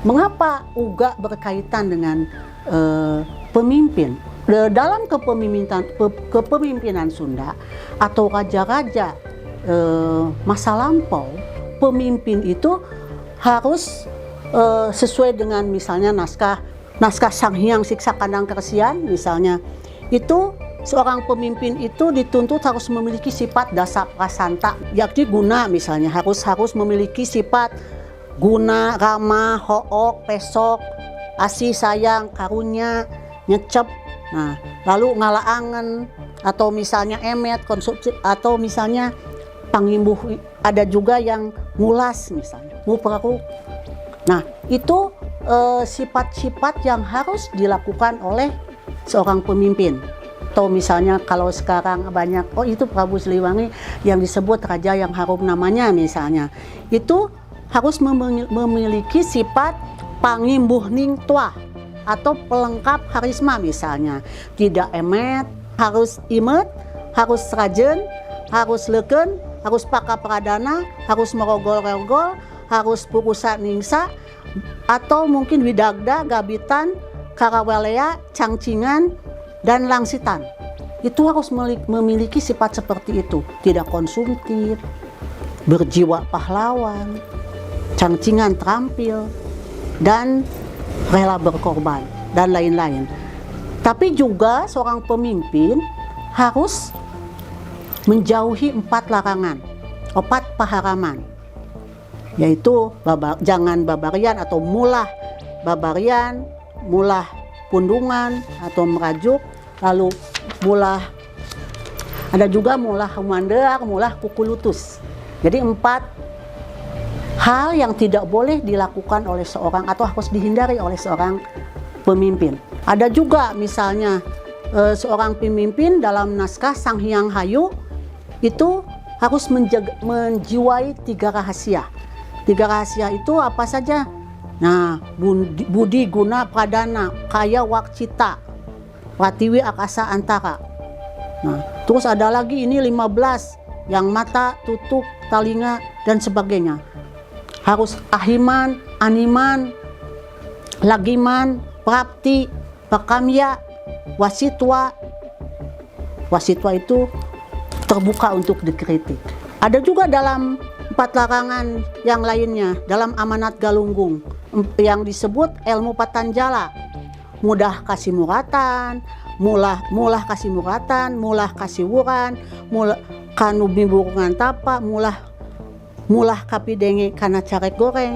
Mengapa uga berkaitan dengan pemimpin? Dalam kepemimpinan Sunda atau raja-raja masa lampau, pemimpin itu harus sesuai dengan misalnya naskah Sang Hyang Siksa Kandang Kersian misalnya, itu seorang pemimpin itu dituntut harus memiliki sifat dasa prasanta, yakni guna misalnya harus memiliki sifat guna, ramah, hook, pesok, asih, sayang, karunya, nyecep. Nah, lalu ngalaangen atau misalnya emet, konsumsi, atau misalnya pangimbuh, ada juga yang ngulas misalnya, mupraku. Nah, itu sifat-sifat yang harus dilakukan oleh seorang pemimpin. Atau misalnya kalau sekarang banyak, itu Prabu Siliwangi yang disebut raja yang harum namanya misalnya, itu harus memiliki sifat pangimbuh ning tua atau pelengkap harisma misalnya, tidak emet, harus imet, harus rajin, harus leukeun, harus paka pradana, harus merogol-rogol, harus purusa ningsa, atau mungkin widagda, gabitan, karawelea, cangcingan, dan langsitan. Itu harus memiliki sifat seperti itu, tidak konsumtif, berjiwa pahlawan, cangcingan terampil, dan rela berkorban, dan lain-lain. Tapi juga seorang pemimpin harus menjauhi 4 larangan, 4 paharaman, yaitu jangan babarian atau mulah babarian, mulah pundungan atau merajuk, lalu mulah, ada juga mulah humandar, mulah kukulutus. Jadi 4 hal yang tidak boleh dilakukan oleh seorang atau harus dihindari oleh seorang pemimpin. Ada juga misalnya seorang pemimpin dalam naskah Sang Hyang Hayu itu harus menjiwai 3 rahasia. 3 rahasia itu apa saja? Nah, budi guna pradana, kaya wakcita, pratiwi akasa antara. Nah, terus ada lagi ini 15 yang mata, tutuk, talinga, dan sebagainya. Harus ahiman, animan, lagiman, prapti, pakamya, wasitwa. Wasitwa itu terbuka untuk dikritik. Ada juga dalam 4 larangan yang lainnya, dalam amanat Galunggung yang disebut ilmu patanjala, mudah kasih muratan, mulah kasih muratan, mulah kasih wuran, mulah kanu bimburungan tapa, mulah kapidenge kana carek goreng,